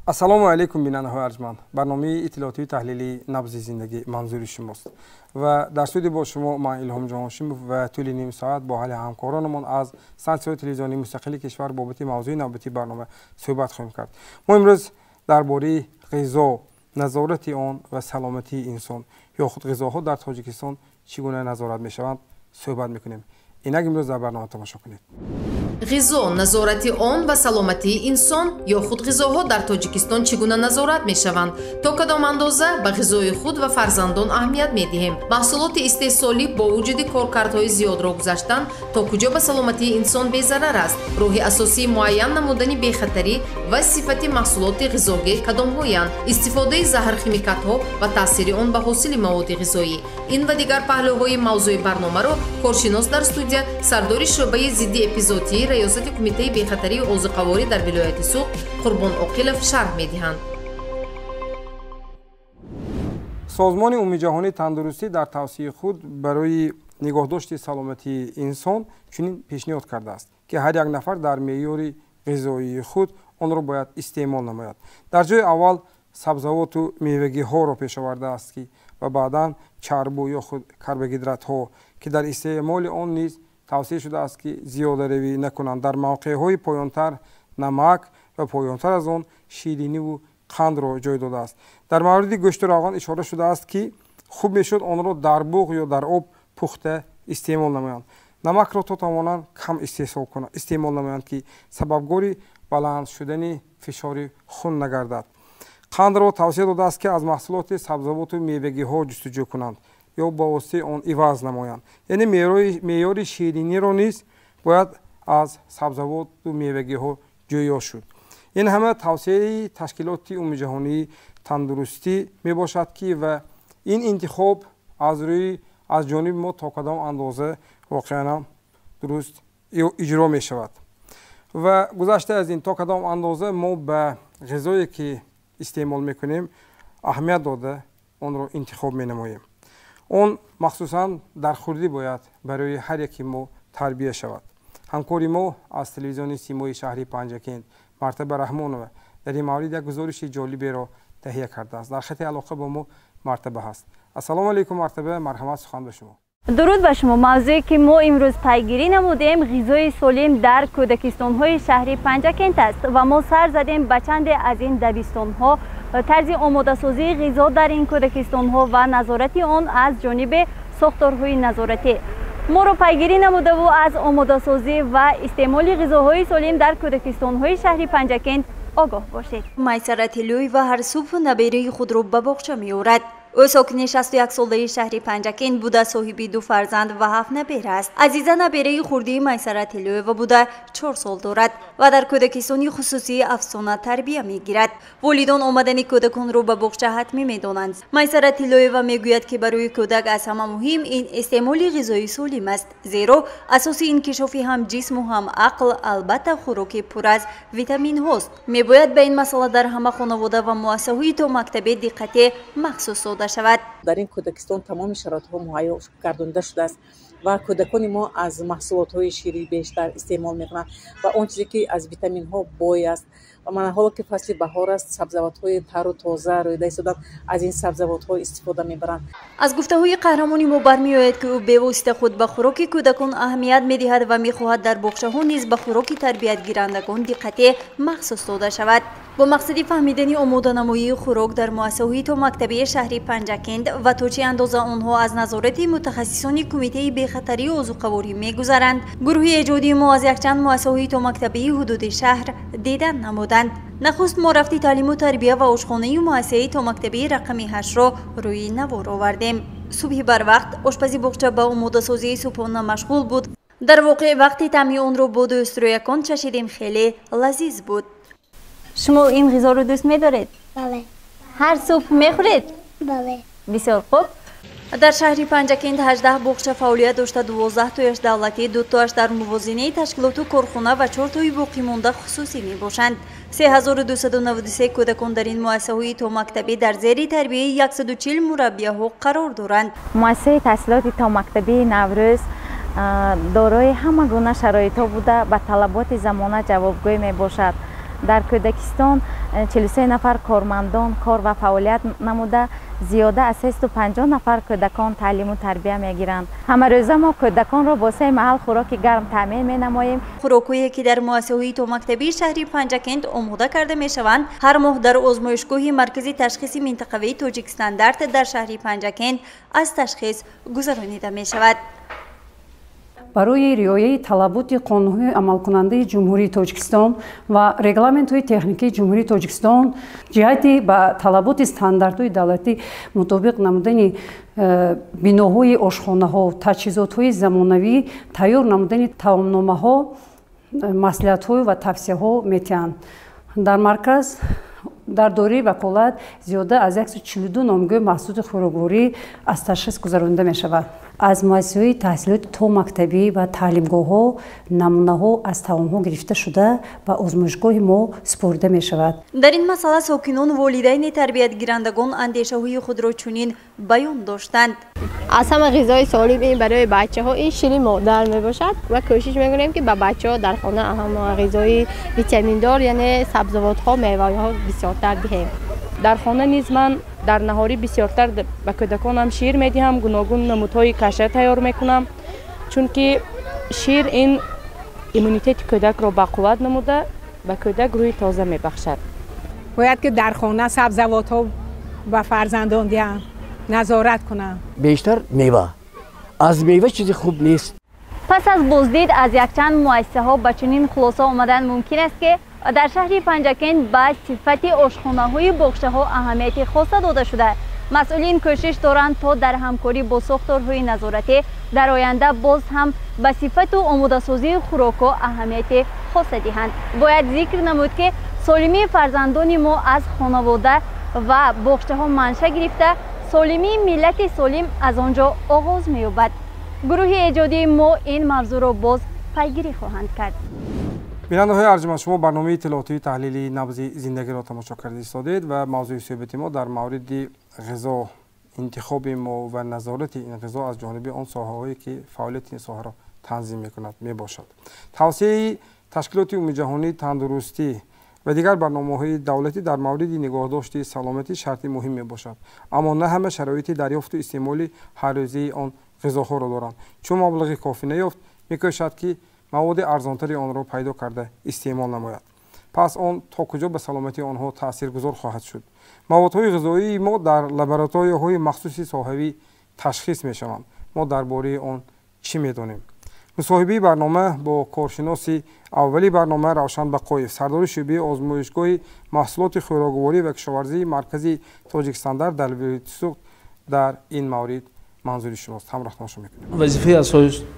ассалому алайкум бинандаҳои арҷманд. барномаи иттилоотии таҳлилии набзи зиндагӣ манзури шумост ва дар студия бо шумо ман илҳомҷон ҳошимов ва тӯли ним соат бо ҳали ҳамкоронамон аз стансияҳои телевизионии мустақили кишвар бобати мавзӯи навбати барнома суҳбат хоҳем кард. мо имрӯз дар бораи ғизо, назорати он ва саломатии инсон ё худ ғизоҳо дар тоҷикистон чӣ гуна назорат мешаванд суҳбат мекунем. инак имрӯз дар барнома тамошо кунед. ғизо, назорати он ва саломатии инсон ё худ ғизоҳо дар тоҷикистон чӣ гуна назорат мешаванд? То кадом андоза ба ғизои худ ва фарзандон аҳамият медиҳем? маҳсулоти истеҳсолӣ бо вуҷуди коркардҳои зиёдро гузаштан то куҷо ба саломатии инсон безарар аст? роҳи асосии муайян намудани бехатарӣ ва сифати маҳсулоти ғизогир кадомҳоянд? истифодаи заҳрхимикатҳо ва таъсири он ба ҳосили маводи ғизоӣ. ин ва дигар паҳлӯҳои мавзӯи барномаро коршинос дар студия сардори шӯъбаи зидди эпизодии раёсати кумитаи бехатарии озуқаворӣ дар вилояти Суғд Қурбон Оқилов шарҳ медиҳанд. созмони умумиҷаҳонии тандурустӣ дар тавсияи худ барои нигоҳдошти саломатии инсон чунин пешниҳод кардааст, ки ҳар як нафар дар меъёри ғизоии худ онро бояд истеъмол намояд. дар ҷои аввал сабзавоту мевагиҳоро пешовардааст, ки ва баъдан чарбу ё худ карбогидратҳо, ки дар истеъмоли он низ тавсия шудааст, ки зиёдаравӣ накунанд. дар мавқеъҳои поёнтар намак ва поёнтар аз он шириниву қандро ҷой додааст. дар мавриди гӯшти равған ишора шудааст, ки хуб мешуд онро дар буғ ё дар об пухта истеъмол намоянд. намакро то тавонанд кам истеъмол намоянд, ки сабабгори баланд шудани фишори хун нагардад. қандро тавсия додааст, ки аз маҳсулоти сабзавоту мевагиҳо ҷустуҷӯ кунанд ё ба воситаи он иваз намоянд. яъне меъёри шириниро низ бояд аз сабзавоту мевагиҳо ҷӯё шуд. ин ҳама тавсияи ташкилоти умумиҷаҳонии тандурустӣ мебошад, ки ва ин интихоб аз ҷониби мо то кадом андоза воқеан дуруст иҷро мешавад. ва гузашта аз ин то кадом андоза мо ба ғизое ки истеъмол мекунем аҳамият дода онро интихоб менамоем. он махсусан дар хурдӣ бояд барои ҳар яки мо тарбия шавад. ҳамкори мо аз телевизиони симои шаҳри Панҷакент Мартаба Раҳмонова дар ин маврид як гузориши ҷолиберо таҳия кардааст. дар хати алоқа бо мо Мартаба ҳаст. ассалому алайкум Мартаба, марҳамат, сухан ба шумо. дуруд ба шумо. мавзӯе ки мо имрӯз пайгирӣ намудем ғизои солим дар кӯдакистонҳои шаҳри Панҷакент аст ва мо сар задем ба чанде аз ин дабистонҳо, тарзи омодасозии ғизо дар ин кӯдакистонҳо ва назорати он аз ҷониби сохторҳои назоратӣ. моро пайгирӣ намудаву аз омодасозӣ ва истеъмоли ғизоҳои солим дар кӯдакистонҳои шаҳри Панҷакент огоҳ бошед. Майсара Тиллӯева ҳар субҳ набераи худро ба боғча меорад. ӯ сокини 61 солаи шаҳри Панҷакент буда соҳиби 2 фарзанд ва 7 набера аст. азиза набераи хурдии Майсара Тиллӯева буда 4 сол дорад ва дар кӯдакистони хусусии Афсона тарбия мегирад. волидон омадани кӯдаконро ба боғча ҳатмӣ медонанд. Майсара Тиллӯева мегӯяд, ки барои кӯдак аз ҳама муҳим ин истеъмоли ғизои солим аст, зеро асоси инкишофи ҳам ҷисму ҳам ақл албатта хӯроки пур аз витаминҳост. мебояд ба ин масъала дар ҳама хонавода ва муассисаҳои то мактаби диққатӣ махсус шавад. дар ин кӯдакистон тамоми шароитҳо муҳайё гардонида шудааст ва кӯдакони мо аз маҳсулотҳои ширӣ бештар истеъмол мекунанд ва он чизе ки аз витаминҳо бой аст. ва мана ҳоло ки фасли баҳор аст, сабзавотҳои тару тоза роида истоданд, аз ин сабзавотҳо истифода мебаранд. аз гуфтаҳои қаҳрамони мо бармеояд, ки ӯ бевосита худ ба хӯроки кӯдакон аҳамият медиҳад ва мехоҳад дар боғчаҳо низ ба хӯроки тарбиятгирандагон диққати махсус дода шавад. бо мақсади фаҳмидани омоданамоии хӯрок дар муассисаҳои то мактабии шаҳри Панҷакент ва то чӣ андоза онҳо аз назорати мутахассисони кумитаи бехатарии озуқаворӣ мегузаранд, гурӯҳи эҷодии мо аз якчанд муассисаҳои то мактабии ҳудуди шаҳр дидан намуданд. нахуст мо рафти таълиму тарбия ва ошхонаи муассисаи то мактабии рақами 8-ро рӯи навор овардем. субҳи барвақт ошпази боғча ба омодасозии субҳона машғул буд. дар воқеъ вақти таъми онро бо дӯстро якон чашидем, хеле лазиз буд. шумо ин ғизоро дӯст медоред? бале. ҳар субҳ мехӯред? бале. бисёр хуб. дар шаҳри Панҷакент 18 боғча фаъолият дошта, 12 тояш давлатӣ, 2 тояш дар мувозинаи ташкилоту корхона ва 4 тои боқимонда хусусӣ мебошанд. 3293 кӯдакон дар ин муассисаҳои то мактабӣ дар зери тарбияи 140 мураббияҳо қарор доранд. муассисаи таҳсилоти то мактабии Наврӯз дорои ҳама гуна шароитҳо буда ба талаботи замона ҷавобгӯй мебошад. در کودکستان 43 نفر کارمندان کار و فعالیت نموده زیاده از 350 نفر کودکان تعلیم و تربیت میگیرند. همه روزه ما کودکان را با 3 محل خوراک گرم تامین می نماییم. خوراک‌هایی که در مؤسسه تو مکتبی شهری پنجکند آماده کرده می شوند هر ماه در آزمایشگاه مرکزی تشخیصی منطقوی تاجیک استاندارد در شهری پنجکند از تشخیص گذرانیده می شود. برای رعایت طلبات قانونی عملکننده جمهوری تاجیکستان و رگلامنت‌های تکنیکی جمهوری تاجیکستان جهتی با طلبات استانداردهای دولتی مطابق نمودن بناهای آشخانه‌ها، تجهیزات‌های زمانوی، تیار نمودن توامنامه‌ها، مصلحت‌ها و توصیه‌ها می‌توانند. در مرکز در دوره وکالت زیاده از 142 نامگاه محصولات خوراکواری از تشخیص گذرانده می شود. از مؤسسه‌های تحصیلات تا مکتبی و تعلیمگاه‌ها نمونه‌ها از طعام‌ها گرفته شده و آزمایشگاه ما سپرده می شود. در این مسئله ساکنان و والدین تربیت گیرندگان اندیشه‌های خود را چنین بیان داشتند. از همه غذای سالم این برای بچه‌ها این شیرین مادر میباشد و کوشش می‌کنیم که به بچه‌ها در خانه هم غذای ویتامین دار یعنی سبزیجات‌ها، میوه‌ها بسیارتر دهیم. در خانه نیز من در نهاری بسیارتر به کودکانم شیر میدهم، گوناگون نمودهای کشه تیار میکنم چون که شیر این ایمونیته کودک را به قوت نموده به کودک روی تازه میبخشد. باید که در خانه سبزیجات‌ها به فرزندان دهم، نظارت کنم. بیشتر میوه. از میوه چیزی خوب نیست. پس از بازدید از یک چند مؤسسه ها به چنین خلاصه آمدن ممکن است که در شهر پنجکند به صفت آشخانه های باغچه ها اهمیت خاص داده شده. مسئولین کوشش دارند تا در همکاری با ساختارهای نظارتی در آینده باز هم به صفت و آماده سازی خوراک ها اهمیت خاص دهند. باید ذکر نمود که سالمی فرزندان ما از خانواده و باغچه ها منشأ گرفته سالمی ملت سالم از آنجا آغاز می‌یابد. گروه ایجادی ما این موضوع را باز پیگیری خواهند کرد. بیننده‌های ارجمند، شما برنامه اطلاعاتی تحلیلی نبض زندگی را تماشا کرده ایستادید و موضوع صحبت ما در مورد غذا، انتخاب ما و نظارت این غذا از جانب آن ساحه‌هایی که فعالیت این ساحه را تنظیم می‌کند میباشد. توصیه تشکیلات عمومی جهانی تندرستی و دیگر برنامه‌های دولتی در مورد نگاهداشت سلامتی شرط مهم میباشد، اما نه همه شرایط دریافت و استعمال هر روزه آن غذاها را دارند. چون مبلغ کافی نیافت می‌کوشد که مواد ارزانتری آن را پیدا کرده استعمال نماید. پس آن تا کجا به سلامتی آنها تاثیرگذار خواهد شد؟ موادهای غذایی ما در لابراتوارهای مخصوص ساحوی تشخیص می‌شوند. ما درباره آن چی می‌دانیم؟ مصاحبه برنامه با کارشناس اولی برنامه روشن بقایف، سردار شعبه آزمایشگاه محصولات خوراکواری و کشاورزی مرکزی تاجیک استاندارد در ولایت در این مورد منظوری شماست. همراه تماشا میکنیم. وظیفه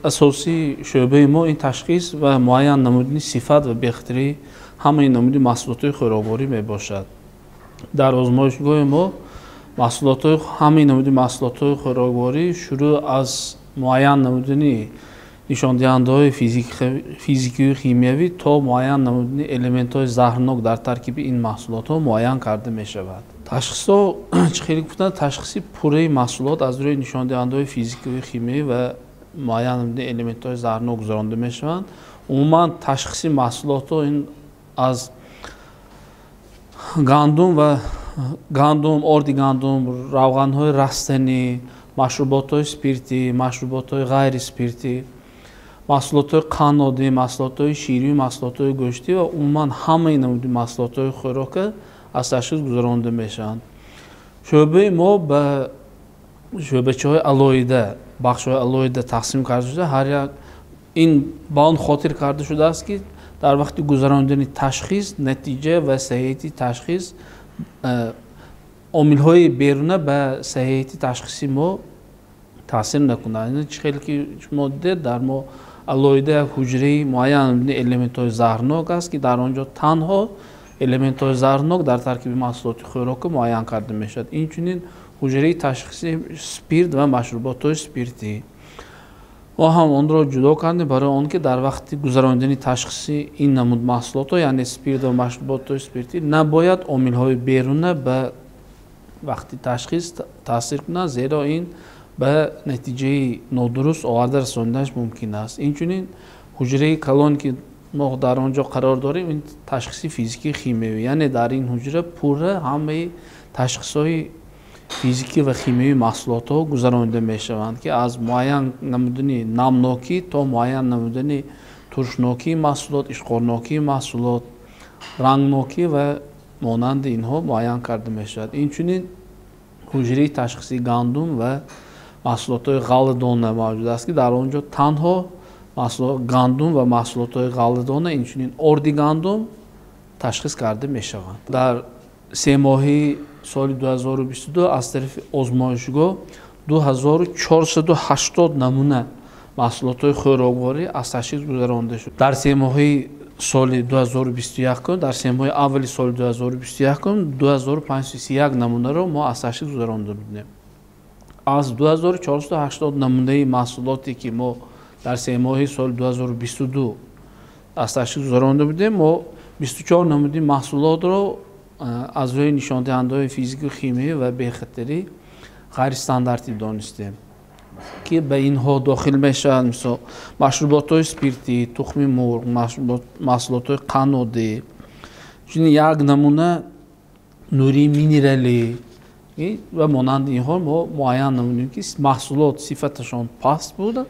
اساسی شعبه ما این تشخیص و معین نمودن صفت و بهتری همه نمود محصولات خوراکواری می باشد. در آزمایشگاه ما همه نمود محصولات خوراکواری شروع از معین نمودن نشان دهنده‌های فیزیکی و شیمیایی تا معین نمودن المنت‌های زهرناک در ترکیب این محصولات ها معین کرده می شود. تشخیص ها خیلی گفتن تشخیص پوره محصولات از روی نشان دهنده‌های فیزیکی و شیمیایی و معین نمودن المنت‌های زهرناک گذرانده می شوند. عموما تشخیص محصولات ها این از گندم، آرد گندم، روغن‌های رستنی، مشروبات‌های اسپریتی، مشروبات‌های غیر اسپریتی، محصولات قنادی، محصولات شیری، محصولات گوشتی و عموما همه نمود محصولات خوراک از تشخیص گذرانده میشن. شعبه ما به شعبه‌های علایده، بخش‌های علایده تقسیم کرده شده. هر یک این با آن خاطر کرده شده است که در وقت گذراندن تشخیص نتیجه و صحیحیت تشخیص عامل‌های بیرونه به صحیحیت تشخیصی ما تاثیر نکنند. این خیلی که شما دید در ما علایده حجره معین المنت‌های زهرناک است که در آنجا تنها المنت‌های زهرناک در ترکیب محصولات خوراک معین کرده میشد. این چنین حجره تشخیصی اسپریت و مشروبات اسپریتی ما هم آن را جدا کردیم برای آنکه در وقت گذراندن تشخیصی این نمود محصولات یعنی اسپریت و مشروبات اسپریتی نباید عامل‌های بیرونه به وقتی تشخیص تاثیر کنند، زیرا این به نتیجه نادرست آورده رساندنش ممکن است. این چنین حجره کلان که ما در آنجا قرار داریم این تشخیص فیزیکی خیمیایی، یعنی در این حجره پوره همه تشخیص‌های فیزیکی و خیمیایی محصولات ها گذرانده می شوند که از معین نمودنی نمناکی تا معین نمودنی ترشناکی محصولات، اشقارناکی محصولات، رنگناکی و مانند اینها معین کرده می شود. این چنین حجره تشخیصی گندم و محصولات های غله‌دانه موجود است که در آنجا تنها گندم و محصولات های غله‌دانه این چنین اردی گندم تشخیص کرده می شوند. در 3 ماهه سال 2022 از طرف آزمایشگاه 2480 نمونه محصولات های خوراکواری از تشخیص گذرانده شد. در 3 ماهه سال 2021 در 3 ماه اولی سال 2021 2531 نمونه را ما از تشخیص گذرانده بودیم. از 2480 نمونه محصولاتی که ما در 3 ماه سال 2022 از تشخیص گذرانده بودیم، ما 24 نمونه محصولات را از روی نشاندهنده‌های فیزیکی و شیمیایی و بی خطری غیر استانداردی دانستیم که به اینها داخل میشن مثل مشروبات اسپریتی، تخم مرغ، محصولات قنادی. چون یک نمونه نوری مینرالی و مانند اینها ما معین نمودیم که محصولات صفتشان پست بوده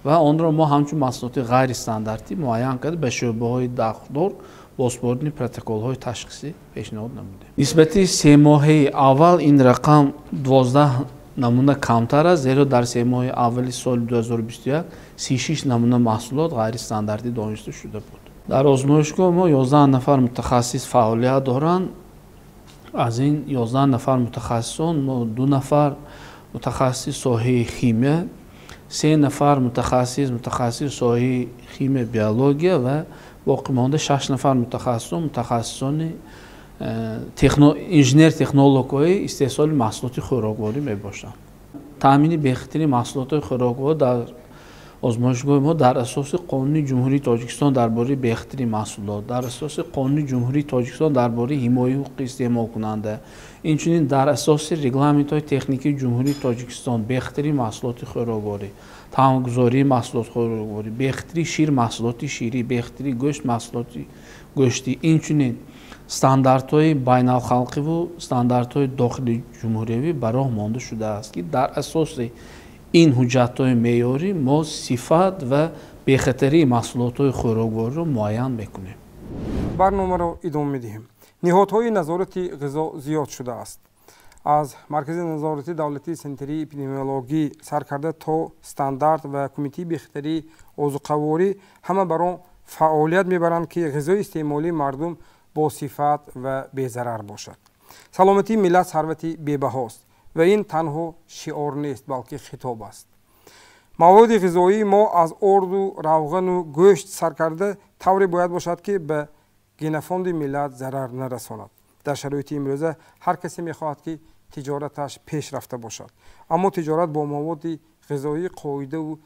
و آن را ما همچون محصولات غیر استانداردی معین کرده به شعبه‌های داخدار بازسپردن پروتکل‌های تشخیصی پیشنهاد نمودیم. نسبت 3 ماه اول این رقم 12 نمونه کمتر است، زیرا در 3 ماه اول سال 2021 36 نمونه محصولات غیر استانداردی دانسته شده بود. در آزمایشگاه ما 11 نفر متخصص فعالیت دارند. از این 11 نفر متخصصان ما 2 نفر متخصص ساحه شیمی، 3 نفر متخصص ساحه شیمی بیولوژی و باقی مانده 6 نفر متخصصان انجینر تکنولوژی استحصال محصولات خوراکواری می باشند. تامین بهترین محصولات خوراکواری در آزمایشگاه ما در اساس قانون جمهوری تاجیکستان درباره بهترین محصولات، در اساس قانون جمهوری تاجیکستان درباره حمایت حقوق استعمال کننده، اینچنین در اساس رگلامنت های تکنیکی جمهوری تاجیکستان بهترین محصولات خوراکواری، تمامگذاری محصولات خوراکواری، بهترین شیر محصولات شیری، بهترین گوشت محصولات گوشتی، اینچنین استانداردهای بین الخلقی و استانداردهای داخلی جمهوری براه مانده شده است که در اساس این حجت‌های معیاری ما صفت و بی‌خطری محصولات خوراکواری را معین می‌کنیم. برنامه را ادامه می‌دهیم. نهادهای نظارتی غذا زیاد شده است. از مرکز نظارتی دولتی سنتری اپیدمیولوژی سرکرده تا استاندارد و کمیته بی‌خطری عضوقواری همه بر آن فعالیت می‌برند که غذای استعمالی مردم با صفت و بی‌ضرر باشد. سلامتی ملت ثروتی بی‌بهاست و این تنها شعار نیست بلکه خطاب است. مواد غذایی ما از ارد و روغن و گوشت سرکرده طوری باید باشد که به گینه‌فند ملت ضرر نرساند. در شرایط امروزه هر کسی می‌خواهد که تجارتش پیش رفته باشد، اما تجارت با مواد غذایی قاعده و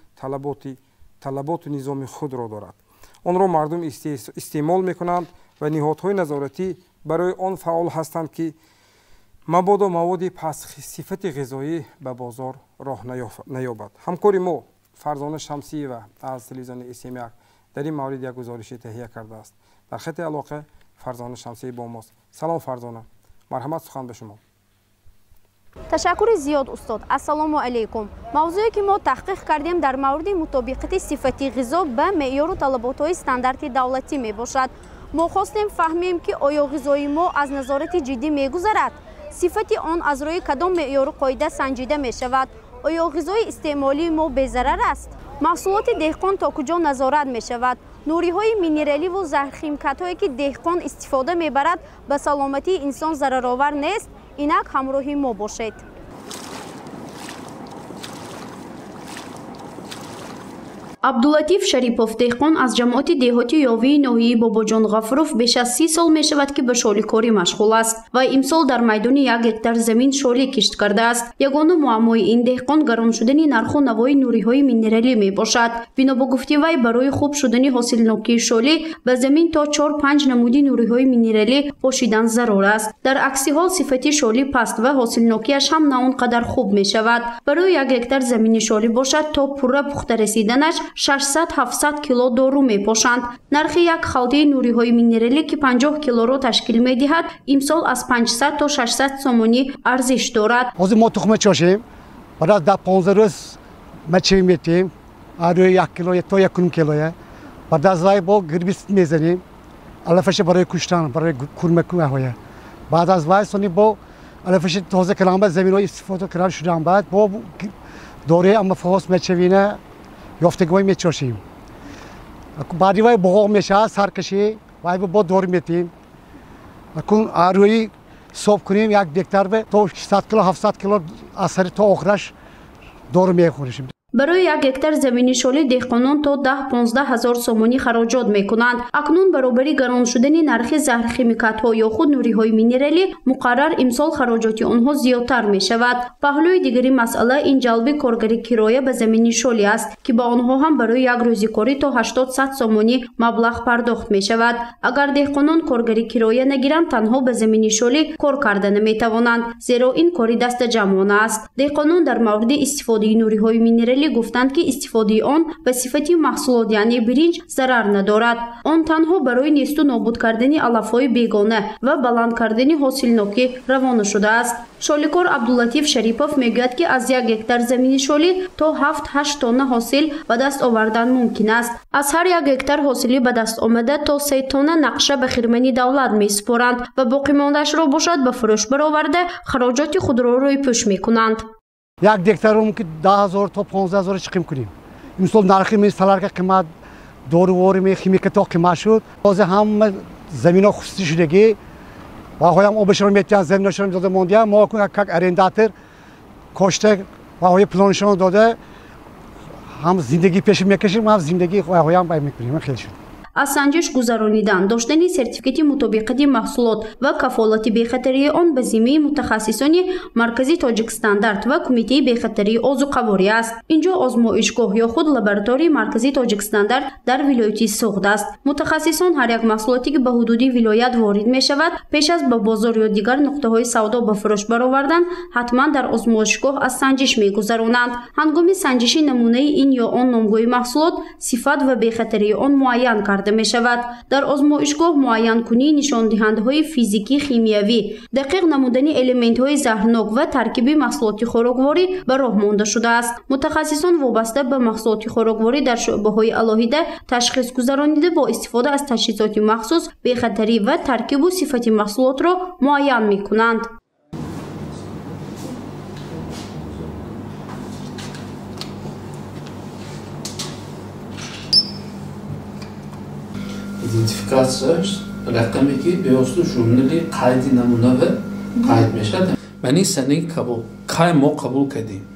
طلبات و نظام خود را دارد. آن را مردم استعمال می‌کنند و نهادهای نظارتی برای آن فعال هستند که مبادا مواد پس صفت غذایی به بازار راه نیابد. همکاری ما فرزانه شمسی و از تلویزیون اسیم یک در این مورد یک گزارش تهیه کرده است. در خط علاقه فرزانه شمسی با ماست. سلام فرزانه، مرحمت، سخن به شما. تشکر زیاد استاد. السلام علیکم. موضوعی که ما تحقیق کردیم در مورد مطابقت صفتی غذا به معیار و طلبات‌های استانداردی دولتی می باشد. ما خواستیم فهمیم که آیا غذای ما از نظارت جدی می گذرد؟ صفت آن از روی کدام معیار و قاعده سنجیده می شود؟ آیا غذای استعمالی ما بی‌ضرر است؟ محصولات دهقان تا کجا نظارت می شود؟ نوری های مینرالی و زهرخیمکت هایی که دهقان استفاده می برد به سلامتی انسان ضررآور نیست؟ اینک همراهی ما باشید. عبداللطیف شریپوف دهقان از جماعت دهاتی یاوی ناحیه باباجان غفروف بیش از 30 سال می شود که به شالی کاری مشغول است و امسال در میدان 1 هکتار زمین شالی کشت کرده است. یگانه معمای این دهقان گران شدن نرخ و نوای نوری های مینرالی می باشد. بنا به گفته وی برای خوب شدن حاصلناکی شالی به زمین تا 4-5 نمودی نوری های مینرالی پاشیدن ضرور است. در عکس حال صفت شالی پست و حاصلناکیش هم نه آنقدر خوب می شود. برای 1 هکتار زمین شالی باشد تا پوره پخته رسیدنش 600-700 кило дору мепошанд. нархи як халдаи нуриҳои минералӣ ки 50 килоро ташкил медиҳад имсол аз 500 то 600 сомонӣ арзиш дорад. ҳозир мо тухма чошем баъд аз 10-15 рӯз мачи метем арӯи 1 кило то 1 килоя баъд аз вай бо гербисид мезанем алафаша барои куштан барои курмаку аҳоя баъд аз вай сони бо алафаша тоза кардам баъд заминҳои истифода кардан шудам баъд бо дораи амафҳос мечавина ёфтагиҳои мечошем баъди вай буғоқ мешавад саркашӣ вай бо дору метем акун арӯи صبح کنیم یک دکتر به تو 600 کیلو 700 کیلو اثر تا آخرش دور میخوریم. برای یک هکتار زمین شالی دهقانان تا 10-15 هزار سومانی خراجات میکنند. اکنون برابری گران شدن نرخ زهر خیمیکات ها یا خود نوری های مینرلی مقرر امسال خراجات آنها زیادتر می شود. پهلوی دیگری مسئله این جلب کارگری کرایه به زمین شالی است که با آنها هم برای یک روزی کاری تا 80-100 سومانی مبلغ پرداخت می شود. اگر دهقانان کارگری کرایه نگیرند تنها به زمین شالی کار کرده نمی توانند زیرا این کاری دست جمعانه است. دهقانان در مورد استفاده نوری های مینرلی گفتند که استفاده آن به صفت محصولات یعنی برنج ضرر ندارد. آن تنها برای نیست و نابود کردن علف‌های بیگانه و بلند کردن حاصلناکی روانه شده است. شالیکار عبداللطیف شریپوف میگوید که از یک هکتار زمین شالی تا 7-8 تن حاصل به دست آوردن ممکن است. از هر یک هکتار حاصلی به دست آمده تا 3 تن نقشه به خرمنی دولت میسپارند و باقی مانده‌اش را باشد به فروش برآورده خراجات خود را روی پوش میکنند. یک دکتر ممکن 10,000 تا 15,000 چقیم کنیم. امسال نرخی میستالر که قیمت داروواری می خیمیکات قیمت شد. باز هم زمین خصوصی شدگی و هایم آبشون میتیان زمینشون داده موندیم. ما که ارنداتر کاشته و های پلانشون داده هم زندگی پیش میکشیم هم زندگی هایم باید میکنیم. خیلی شد. از سنجش گذرانیدن داشتن سرتیفیکت مطابقت محصولات و کفالت بی‌خطری آن به ذمه متخصصان مرکزی تاجیک استاندارد و کمیته بی‌خطری آذوقه‌واری است. اینجا آزمایشگاه یا خود لابراتوری مرکزی تاجیک استاندارد در ولایت سوخت است. متخصصان هر یک محصولاتی که به حدود ولایت وارد می شود پیش از به بازار یا دیگر نقطه های سودا به فروش برآوردن حتما در آزمایشگاه از سنجش می‌گذرانند. هنگام سنجش نمونه این یا آن نامگوی محصولات صفات و بی‌خطری آن معین کرد می شود. در آزمایشگاه معین کنی نشان دهنده های فیزیکی خیمیایی دقیق نمودن الیمنت های زهرناک و ترکیب محصولات خوراکواری به راه مانده شده است. متخصصان وابسته به محصولات خوراکواری در شعبه های علاهیده تشخیص گذرانیده با استفاده از تجهیزات مخصوص بی‌خطری و ترکیب و صفت محصولات را معین می کنند. ایدنتیفیکاسیونش رقمی که بیاستو جمله قاعده نمونه قاعد میشه. منی سنی قبول کای ما قبول کردیم.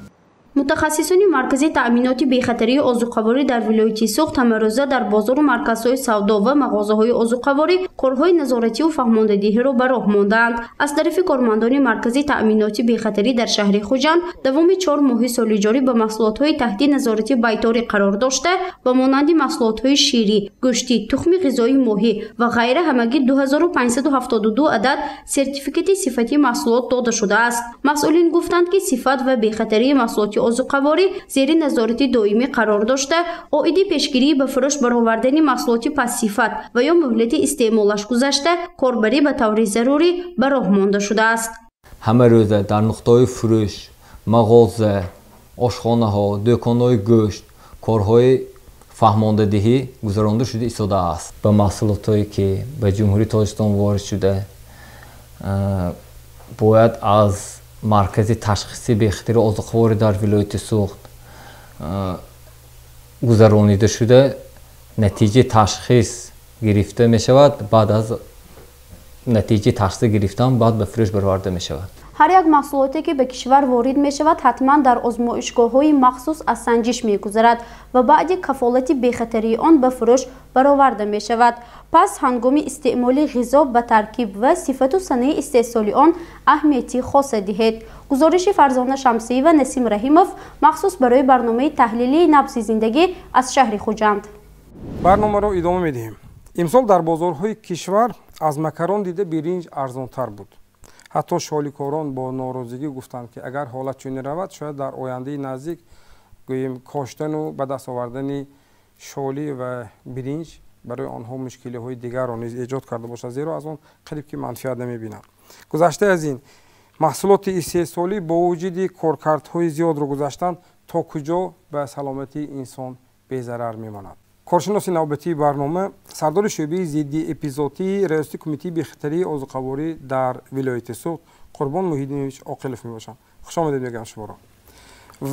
متخصصان مرکز تأمینات بی‌خطری آذوقه‌واری در ولایت سوخت امروزه در بازار و مرکزهای سودا و مغازه‌های آذوقه‌واری کارهای نظارتی و فهماندهی را به راه ماندند. از طرف کارمندان مرکز تأمینات بی‌خطری در شهر خوجند دوام 4 ماه سال جاری به محصولات‌های تحت نظارت بیطاری قرار داشته و مانند محصولات‌های شیری، گوشتی، تخم غذایی ماهی و غیره همگی 2572 عدد سرتیفیکت صفتی محصولات داده شده است. مسئولین گفتند که صفت و بی‌خطری محصولات آذوقه‌واری زیر نظارت دائمی قرار داشته عاید پیشگیری به فروش برآوردن محصولات پس صفت و یا مهلت استعمالش گذشته کاربری به طور ضروری به راه مانده شده است. همه روزه در نقطه‌های فروش، مغازه، آشخانه‌ها، دکان‌های گوشت، کارهای فهماندهی گذرانده شده ایستاده است. به محصولاتی که به جمهوری تاجیکستان وارد شده باید از مرکز تشخیصی بی‌خطری آذوقه‌واری در ولایت سوخت گذرانیده شده نتیجه تشخیص گرفته می شود. بعد از نتیجه تشخیص گرفتن بعد به فروش برآورده می شود. هر یک محصولاتی که به کشور وارد می شود حتما در آزمایشگاه‌های مخصوص از سنجش می گذرد و بعد کفالت بی‌خطری آن به فروش برآورده می شود. پس هنگام استعمال غذا به ترکیب و صفت و صنایع استحصالی آن اهمیتی خاص دهید. گزارش فرزانه شمسی و نسیم رحیموف مخصوص برای برنامه تحلیلی نبض زندگی از شهر خوجند. برنامه را ادامه می دهیم. امسال در بازارهای کشور از مکران دیده برنج ارزان‌تر بود. حتی شالیکاران با ناراضگی گفتند که اگر حالت چنین رود شاید در آینده نزدیک گوییم کاشتن و به دست آوردن شالی و برنج برای آنها مشکلی های دیگر را نیز ایجاد کرده باشد، زیرا از آن قریب که منفعت نمی‌بینند. گذشته از این محصولات استحصالی با وجود کارکردهای زیاد را گذاشتند تا کجا به سلامتی انسان بی‌ضرر می‌ماند. کارشناس نوبتی برنامه سردار شعبه ضد اپیزودی رئیس کمیته بخطری عضوقواری در ولایت سوخت قربان محیدینویچ عاقلف میباشند. خوش آمدید میگم شما را.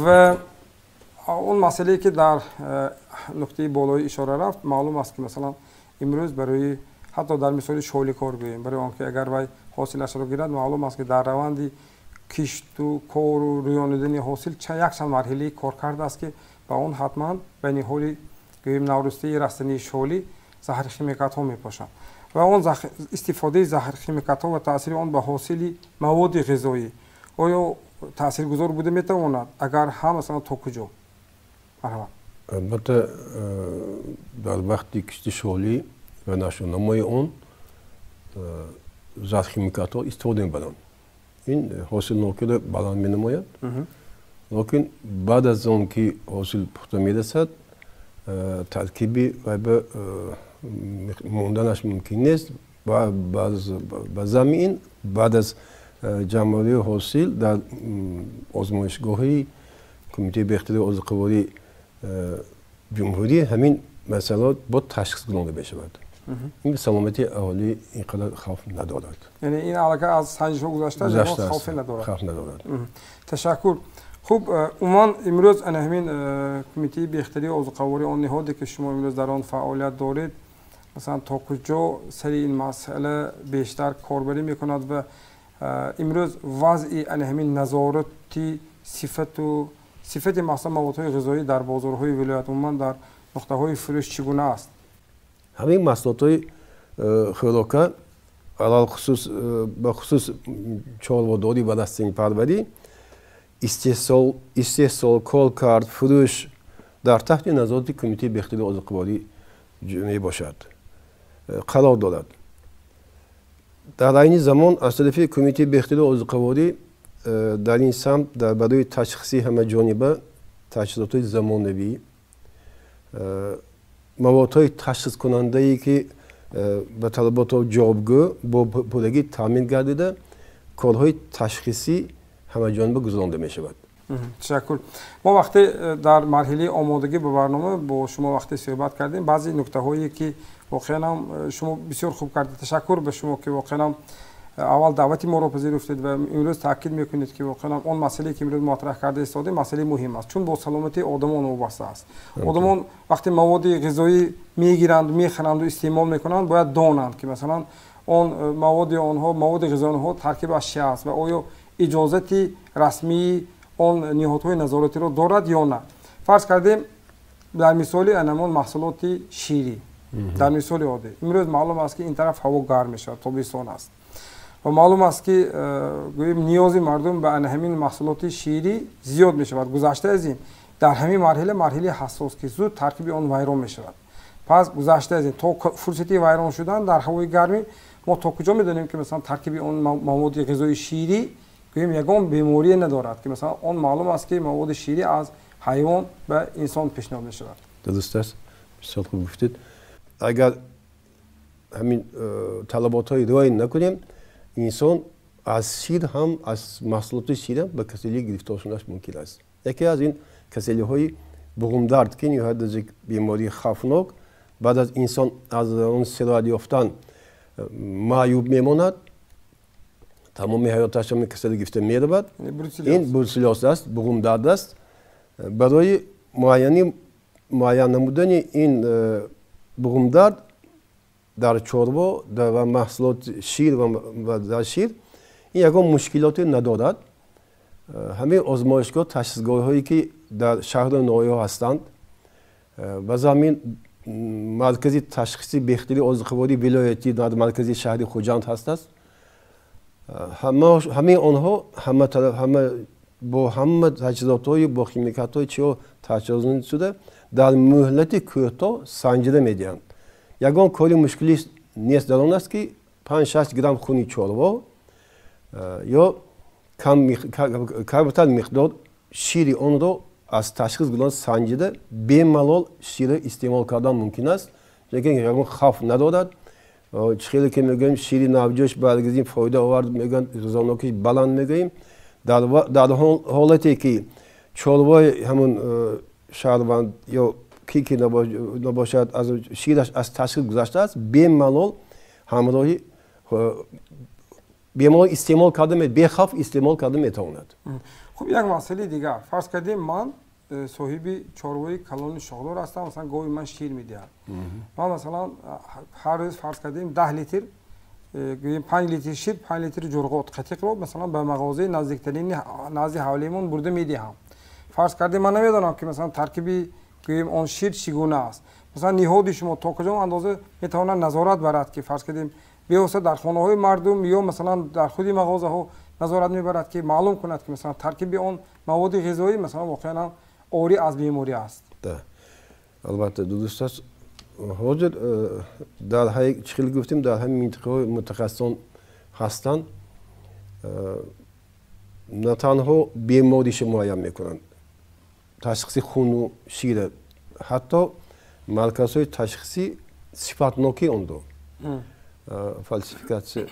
و اون مسئله که در نقطه بالای اشاره رفت معلوم است که مثلا امروز برای حتی در مثال شغل کار گوییم برای آنکه اگر وی حاصلش را گیرد معلوم است که در روند کشت و کار و رویاندن حاصل یک مرحله کار کرده است که با اون حتما به نهایی گوییم نورسته رستنی شغلی زهر شیمیکات ها میپاشند و اون استفاده زهر شیمیکات ها و تاثیر آن به حاصل مواد غذایی آیا تاثیرگذار بوده میتواند؟ اگر هم مثلا تا کجا؟ مرحبا. البته در وقتی کشت شغلی و نشونامای اون زهر شیمیکات ها استفاده میبرند. این حاصل ناکل بلند می نماید. لیکن بعد از اون که حاصل پخته میرسد ترکیبی و به موندنش ممکن نیست و به زمین بعد از جمع‌آوری حاصل در آزمایشگاهی کمیته بهختری عضوقواری جمهوری همین مسئلات با تشخیص گرفته بشود. این به سلامتی اهالی اینقدر خوف ندارد. یعنی این علاقه از سنجش‌ها گذشته خوف ندارد. خوف ندارد. تشکر. خوب عموما امروز همین کمیته بهختری عضوقواری آن نهادی که شما امروز در آن فعالیت دارید مثلا تا کجا سر این مسئله بیشتر کاربری میکند و امروز وضع همین نظارتی صفت مثلا موادهای غذایی در بازارهای ولایت عموما در نقطه های فروش چگونه است؟ همین محصولات خوراکی علال خصوص به خصوص چاروداری و دستین پروری استحصال کارکرد فروش در تحت نظارت کمیته بهختری عضوقواری می باشد قرار دارد. در این زمان از طرف کمیته بهختری عضوقواری در این سمت در برای تشخیص همه جانبه تجهیزات زمانوی موادهای تشخیص کننده ای که به طلبات جوابگو با پولگی تامین گردیده کارهای تشخیصی همه جانبه گذرانده می شود. تشکر. ما وقتی در مرحله آمادگی به برنامه با شما وقتی صحبت کردیم بعضی نکته هایی که واقعا هم شما بسیار خوب کردید. تشکر به شما که واقعا اول دعوتی ما را پذیرفتید و امروز تاکید میکنید که واقعا اون مسئله که امروز مطرح کرده استاد مسئله مهم است چون با سلامتی آدمان وابسته است. آدمان وقتی مواد غذایی میگیرند میخرند و استعمال میکنند باید دانند که مثلا اون مواد آنها مواد غذایی آنها ترکیب از چه است و آیا اجازتی رسمی اون نهادهای نظارتی را دارد یا نه. فرض کردیم در مثال انمان محصولات شیری در مثال عادی امروز معلوم است که این طرف هوا گرم میشه تابستان است و معلوم است که گوییم نیاز مردم به همین محصولات شیری زیاد می شود. گذشته از این در همین مرحله حساس که زود ترکیب آن ویران می شود. پس گذشته از این تا فرصتی ویران شدن در هوای گرمی ما تا کجا می دانیم که مثلا ترکیب آن مواد غذایی شیری گوییم یگان بیماری ندارد که مثلا آن معلوم است که مواد شیری از حیوان به انسان پیشنهاد می شود. درست است. بسیار خوب گفتید. اگر همین طلبات های رعایت نکنیم انسان از شیر هم از محصولات شیر به کسلی گرفتار شدنش ممکن است. یکی از این کسلی های بغمدرد که نهایت از یک بیماری خوفناک بعد از انسان از اون سرایت یافتن معیوب میماند تمام حیاتش هم کسلی گرفته میرود. این بروسلیوز است بغمدرد است. برای معین نمودن این بغمدرد در چوربا و محصولات شیر و در شیر این یکم مشکلات ندارد. همه آزمایشگاه تشخیصگاه هایی که در شهر نویا هستند و زمین مرکزی تشخیصی بهختری عضوقواری ولایتی در مرکزی شهر خوجند هست. همه آنها همه با همه تجهیزات های با خیمیکات های چیا تجهیزات شده در مهلت کوتاه سنجیده می‌دهند. یگان کاری مشکلی نیست در آن است که 5-6 گرم خون چاروا یا کمتر مقدار شیر آن را از تشخیص گلان سنجیده بی‌ملال شیر استعمال کردن ممکن است چون یکم خوف ندارد خیلی که میگیم شیر نوجوش برگزین فایده آورد میگن غذانوکیش بلند میگیم در حالتی که چالوای همون شهروند یا کی نباشد از شیرش از تشخیص گذشته است بی‌ملال همراهی بی‌ملال استعمال کرده به خوف استعمال کرده میتواند. خب یک مسئله دیگر فرض کردیم من صاحب چاروای کلان شاهدار هستم مثلا گاوی من شیر میدهم من مثلا هر روز فرض کردیم 10 لیتر گوییم 5 لیتر شیر 5 لیتر جرقات قطیق رو مثلا به مغازه نزدیکترین نزد حولیمون برده میدهم فرض کردیم من نمیدونم که مثلا ترکیبی گوییم اون شیر چگونه است مثلا نهاد شما تا کجا اندازه میتواند نظارت برد که فرض کردیم بیوسه در خانه های مردم یا مثلا در خود مغازه ها نظارت میبرد که معلوم کند که مثلا ترکیب اون مواد غذایی مثلا واقعا آری از بیماری است. البته درست است. حاضر در های چخیل گفتیم در همین منطقه متخصصان هستند نه تنها بیماریش معاین میکنند تشخیص خون و شیر حتی مرکزهای تشخیصی صفتناکی اون دو فالسیفیکاسیون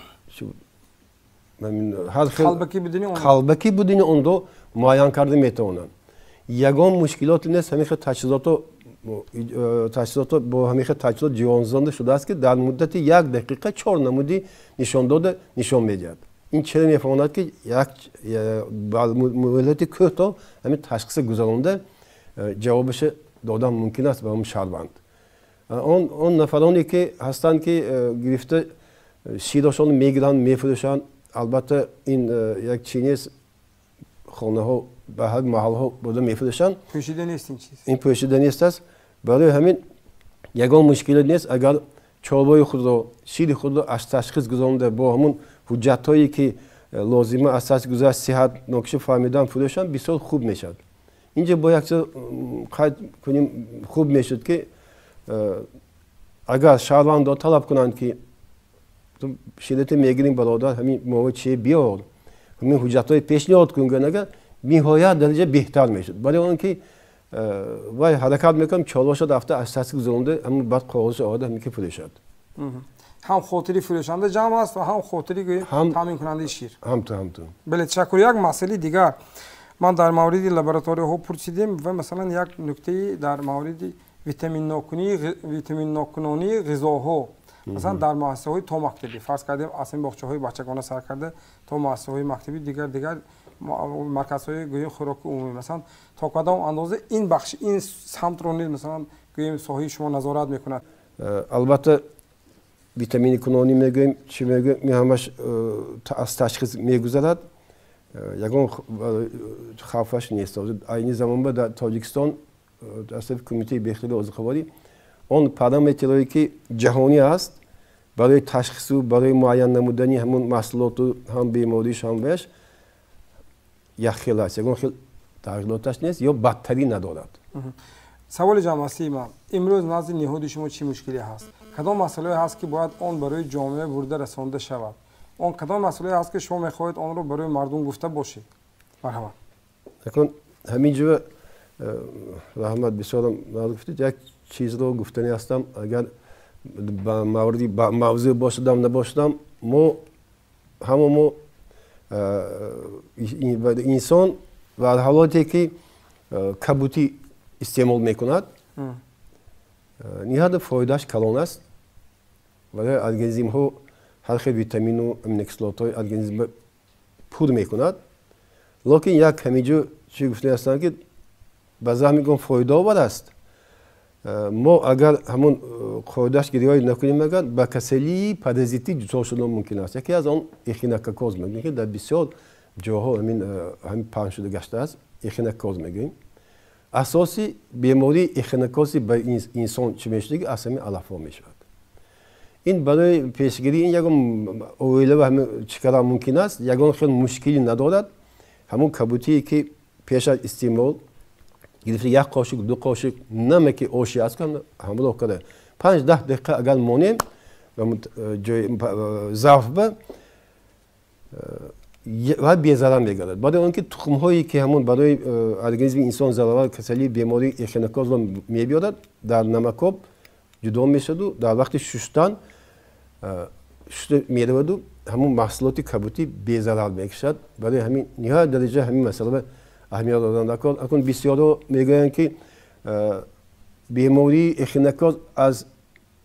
قلبکی بدون اون دو معاین کرده میتونن یگان مشکلات نیست همیشه تجهیزات با همیشه تجهیزات جوانزنده شده است که در مدت 1 دقیقه 4 نمودی نشان داده نشان میدهد این چرا میفهماند که یک مدت کوتاه همین تشخیص گذرانده جوابش دادن ممکن است به اون شهروند اون نفرانی که هستند که گرفته شیرشان میگیرند میفروشند البته این یک چینی خانه ها به هر محل ها بوده میفروشند پوشیده نیست این چیز این پوشیده نیست است برای همین یگان مشکل نیست اگر چالوی خود را شیر خود را از تشخیص گذارنده با همون حجت هایی که لازمه اساس گذاشت صحت نقش فهمیدن فروشند بسیار خوب میشد اینجا با یک چیز قید کنیم خوب میشد که اگر شهروند طلب کنند که شدت میگیریم برادر همین مواد چی بیار همین حجت های پیشنهاد کنگن اگر نهایت درجه بهتر میشد برای اون که وای حرکت میکنم چالوش رفته از تشخیص گذرانده همون بعد کاغذ آورده همین که فروشد هم خاطری فروشنده جمع است و هم خاطری تامین کننده شیر هم تو بله تشکر یک مسئله دیگر من در مورد لابراتوری ها پرسیدیم و مثلا یک نکته در مورد ویتامین ناکنانی غذاها مثلا در مؤسسه های تا مکتبی فرض کردیم اصلا باغچه های بچگانه سر کرده تا مؤسسه های مکتبی دیگر مرکزهای گوییم خوراک عمومی مثلا تا کدام اندازه این بخش این سمت رو نیز مثلا گوییم ساحه شما نظارت میکند البته ویتامین کنانی میگوییم چی میگوییم همش از تشخیص میگذرد یگان خوفش نیست اینی زمان به در تاجیکستان از کمیته بهبود عضوخواری اون پارامترهایی که جهانی است برای تشخیص و برای معین نمودنی همون محصولات هم بیماریش هم بهش یک خیلی است یگان خیلی تغییراتش نیست یا بدتری ندارد سوال جمعی ما امروز نزد نهاد شما چی مشکلی هست کدام مسئله هست که باید آن برای جامعه برده رسانده شود آن کدام مسئله هست که شما میخواهید آن رو برای مردم گفته باشید مرحبا یکن همینجا رحمت بسیارم گفتید یک چیز رو گفتنی هستم اگر با موردی موضوع باشدم نباشدم ما همه انسان و حالاتی که کبوتی استعمال میکند نهایت فایدهش کلان است برای ارگانیسم ها هر خیلی ویتامین و امینوکسلات های ارگانیسم پر میکند لیکن یک همینجا چی گفتنی هستند که بعضا میگم فایده آور است ما اگر همون خودش گریایی نکنیم اگر با کسلی پارازیتی دچار شدن ممکن است یکی از آن اخینوکوکوز میگیم که در بسیار جاها همین پنج شده گشته است اخینوکوز میگیم اساسی بیماری اخینوکوزی به انسان چه میشه که اصلا علفا میشود این برای پیشگیری این یکم اویله و همین چیکار ممکن است یکم خیلی مشکلی ندارد همون کبوتی که پیش از استعمال گرفته یک قاشق دو قاشق نمک آشی است که همون کرده 5-10 دقیقه اگر مونیم و ظرف به و بیزاران میگردد. برای آنکه تخم هایی که همون برای ارگانیسم انسان ضرر کسلی بیماری اشنکاز رو میبیارد در نمکاب جدا میشد و در وقت شستن میرود و همون محصولات کبوتی بیزاران میکشد. برای همین نهایت درجه همین مسئله اهمیت دادن دکار. اکنون بسیارا میگویند که بیماری اشنکاز از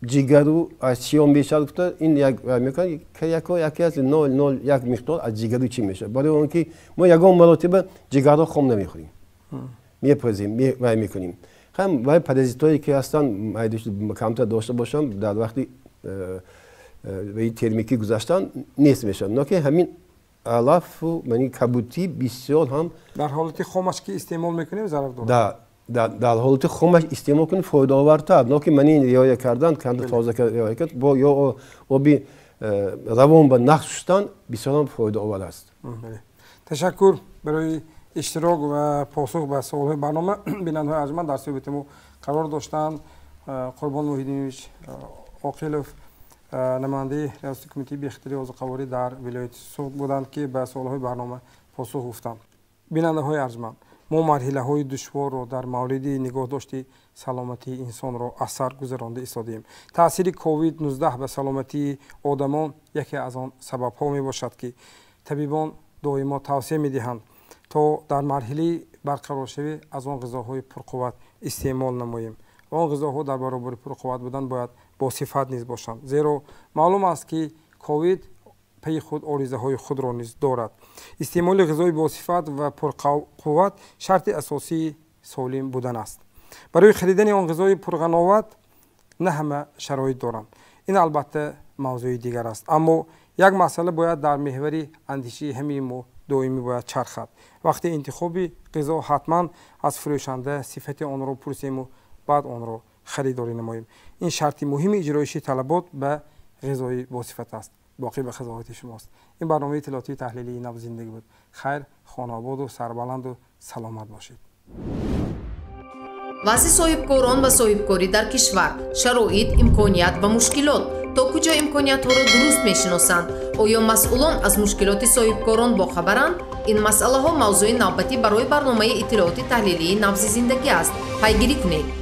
جگر و از چیان بیشتر افتاد. این یک میکنه که یکی از 0.01 مقدار از جگر چی میشه. برای اون که ما یگان مراتب جگر رو خام نمیخوریم، میپزیم میکنیم. هم برای پرازیتایی که هستن کمتر داشته باشم در وقتی به ترمیکی گذاشتن نیست میشن. نه که همین علف و یعنی کبوتی بسیار هم در حالت خامش که استعمال میکنیم ضرر داره. در حالت خامش استعمال کنیم فایده آورتر. نه که منی ریایه کردن کند تازه ریایه کرد با یا آبی روان به نخ شستن بسیار هم فایده آور است. تشکر برای اشتراک و پاسخ به سوال برنامه. بیننده های ارجمند در صحبت ما قرار داشتند. قربان محیدینویچ عاقلوف نماینده ریاست کمیته بهختری عضوقواری در ولایت سوخت بودند که به سوال های برنامه پاسخ گفتند. بیننده های ارجمند، ما مرحله های دشوار رو در مورد نگاه داشتی سلامتی انسان رو اثر گذرانده ایستادیم. تاثیر کووید 19 به سلامتی آدمان یکی از آن سبب ها می باشد که طبیبان دائما توصیه می دهند تا در مرحله برقرار شوی از آن غذاهای پرقوت استعمال نماییم. و آن غذاها در برابر پرقوت بودن باید با صفت نیز باشند، زیرا معلوم است که کووید پی خود آریزه های خود را نیز دارد. استعمال غذای با صفت و پرقوت شرط اساسی سالم بودن است. برای خریدن آن غذای پرقناوت نه همه شرایط دارند. این البته موضوع دیگر است، اما یک مسئله باید در محور اندیشه همه ما دائمی باید چرخد. وقتی انتخاب غذا حتما از فروشنده صفت آن را پرسیم و بعد آن را خریداری نماییم. این شرط مهم اجرایش طلبات به غذای با صفت است. باقی به خدمت شماست. این برنامه اطلاعاتی تحلیلی نبض زندگی بود. خیر، خانه آباد و سربلند و سلامت باشید. وضع صاحبکاران و صاحبکاری در کشور، شرایط، امکانیت و مشکلات، تا کجا امکانیت ها را درست میشناسند؟ آیا مسئولان از مشکلات صاحبکاران باخبرند؟ این مسئله ها موضوع نوبتی برای برنامه اطلاعاتی تحلیلی نبض زندگی است. پیگیری کنید.